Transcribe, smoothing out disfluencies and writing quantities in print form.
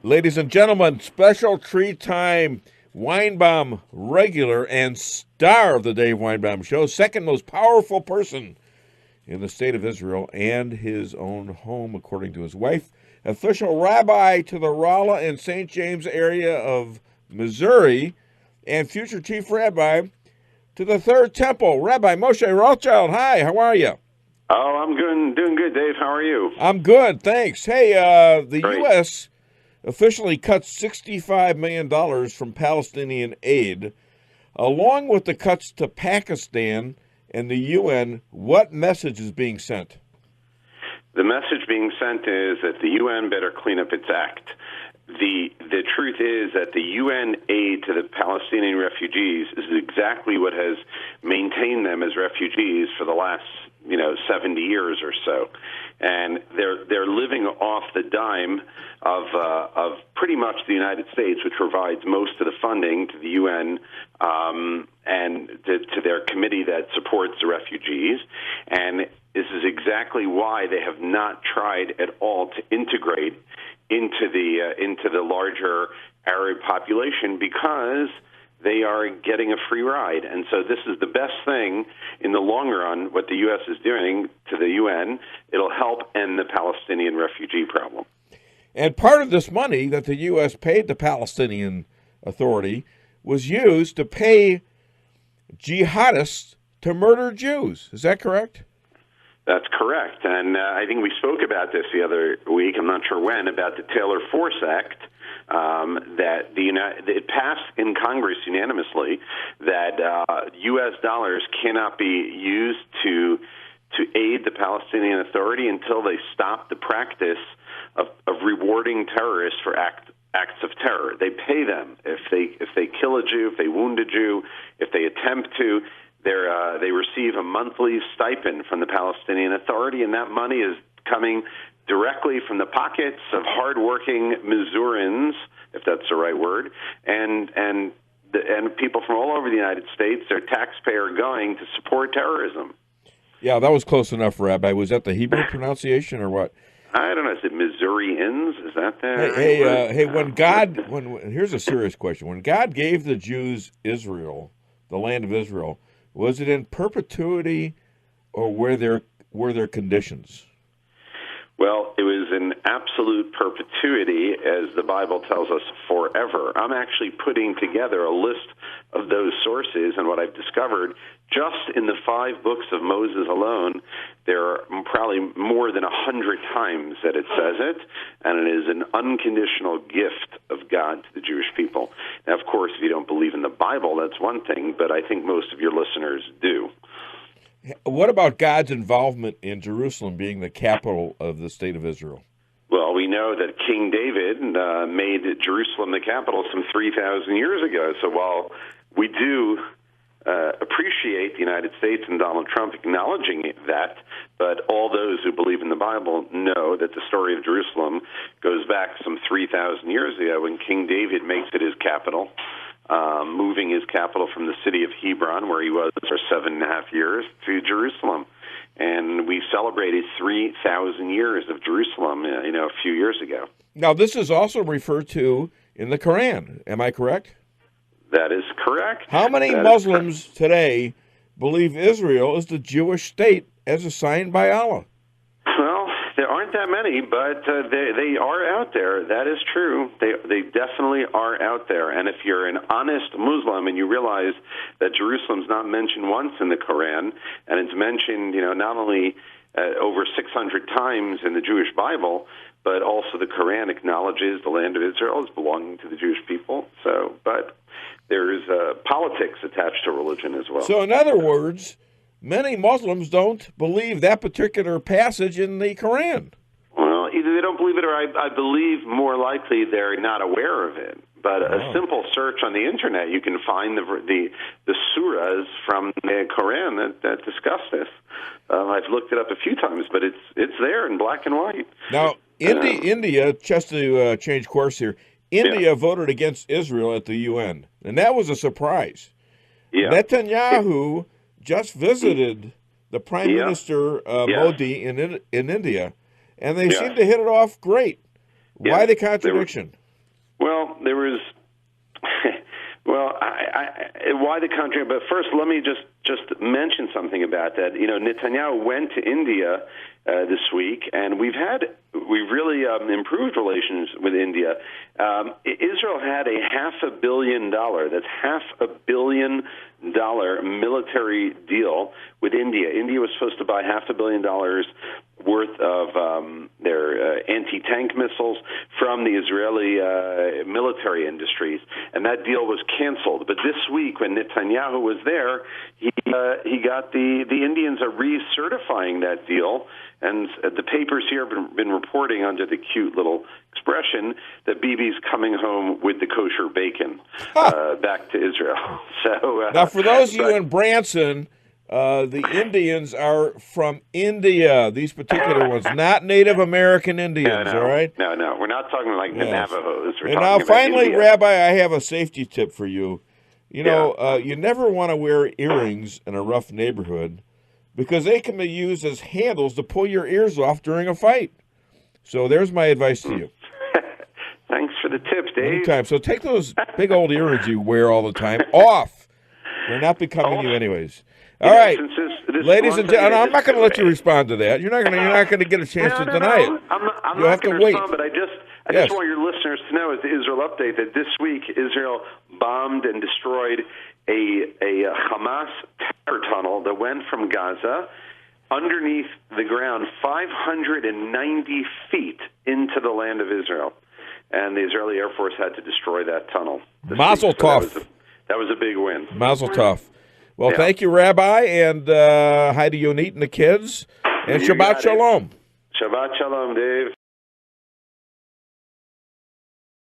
Ladies and gentlemen, special treat time. Weinbaum regular and star of the Dave Weinbaum Show, second most powerful person in the state of Israel and his own home, according to his wife. Official rabbi to the Rolla and St. James area of Missouri, and future chief rabbi to the Third Temple, Rabbi Moshe Rothchild. Hi, how are you? Oh, I'm good, doing good, Dave. How are you? I'm good, thanks. Hey, the Great. U.S. officially cut $65 million from Palestinian aid. Along with the cuts to Pakistan and the UN, what message is being sent? The message being sent is that the UN better clean up its act. The truth is that the UN aid to the Palestinian refugees is exactly what has maintained them as refugees for the last 70 years or so, and they're living off the dime of pretty much the United States, which provides most of the funding to the UN and to their committee that supports the refugees. And this is exactly why they have not tried at all to integrate into the larger Arab population, because they are getting a free ride. And so this is the best thing in the long run, what the U.S. is doing to the UN. It'll help end the Palestinian refugee problem. And part of this money that the U.S. paid the Palestinian Authority was used to pay jihadists to murder Jews. Is that correct? That's correct. And I think we spoke about this the other week, I'm not sure when, about the Taylor Force Act, that it passed in Congress unanimously that U.S. dollars cannot be used to aid the Palestinian Authority until they stop the practice of rewarding terrorists for acts of terror. They pay them if they kill a Jew, if they wound a Jew, if they attempt to. They receive a monthly stipend from the Palestinian Authority, and that money is coming directly from the pockets of hardworking Missourians, if that's the right word, and people from all over the United States. They're taxpayer going to support terrorism. Yeah, that was close enough, Rabbi. Was that the Hebrew pronunciation or what? I don't know. Is it Missourians? Is that the here's a serious question. When God gave the Jews Israel, the land of Israel, was it in perpetuity, or were there conditions? Well, it was in absolute perpetuity, as the Bible tells us, forever. I'm actually putting together a list of those sources, and what I've discovered, just in the 5 books of Moses alone, there are probably more than 100 times that it says it, and it is an unconditional gift of God to the Jewish people. Now, of course, if you don't believe in the Bible, that's one thing, but I think most of your listeners do. What about God's involvement in Jerusalem being the capital of the state of Israel? Well, we know that King David made Jerusalem the capital some 3,000 years ago. So while we do appreciate the United States and Donald Trump acknowledging that, but all those who believe in the Bible know that the story of Jerusalem goes back some 3,000 years ago when King David makes it his capital. Moving his capital from the city of Hebron, where he was for 7.5 years, to Jerusalem. And we celebrated 3,000 years of Jerusalem, a few years ago. Now, this is also referred to in the Quran. Am I correct? That is correct. How many Muslims today believe Israel is the Jewish state as assigned by Allah? Well, there aren't that many, but they are out there. That is true. They definitely are out there. And if you're an honest Muslim and you realize that Jerusalem's not mentioned once in the Quran, and it's mentioned, not only over 600 times in the Jewish Bible, but also the Quran acknowledges the land of Israel as belonging to the Jewish people. So, but there's politics attached to religion as well. So, in other words, many Muslims don't believe that particular passage in the Quran. Well, either they don't believe it, or I believe more likely they're not aware of it. But a simple search on the internet, you can find the surahs from the Quran that discuss this. I've looked it up a few times, but it's there in black and white. Now, India, just to change course here, India voted against Israel at the UN, and that was a surprise. Yeah. Netanyahu just visited the Prime Minister Modi in India, and they seem to hit it off great. Why the contradiction? Well, there was. Well, why the country? But first, let me just mention something about that. Netanyahu went to India this week, and we've really improved relations with India. Israel had a $500 million, that's $500 million military deal with India. India was supposed to buy $500 million worth of their anti-tank missiles from the Israeli military industries, and that deal was canceled. But this week, when Netanyahu was there, he got the Indians are recertifying that deal, and the papers here have been reporting under the cute little expression that Bibi's coming home with the kosher bacon back to Israel. So now, for those of you in Branson, the Indians are from India, these particular ones, not Native American Indians, all right? No, we're not talking like the Navajos. And now, finally, India. Rabbi, I have a safety tip for you. You never want to wear earrings in a rough neighborhood because they can be used as handles to pull your ears off during a fight. So there's my advice to you. Thanks for the tips, Dave. Anytime. So take those big old earrings you wear all the time off. They're not becoming you anyways. All right, ladies and gentlemen, I'm not going to let you respond to that. You're not going to get a chance to deny it. I'm not going to respond, but I just want your listeners to know, as the Israel update, that this week Israel bombed and destroyed a Hamas terror tunnel that went from Gaza underneath the ground 590 feet into the land of Israel. And the Israeli Air Force had to destroy that tunnel. Mazel tov. That was a big win. Mazel tov. Well, thank you, Rabbi, and hi to Yonit and the kids. And Shabbat Shalom. Shabbat Shalom, Dave.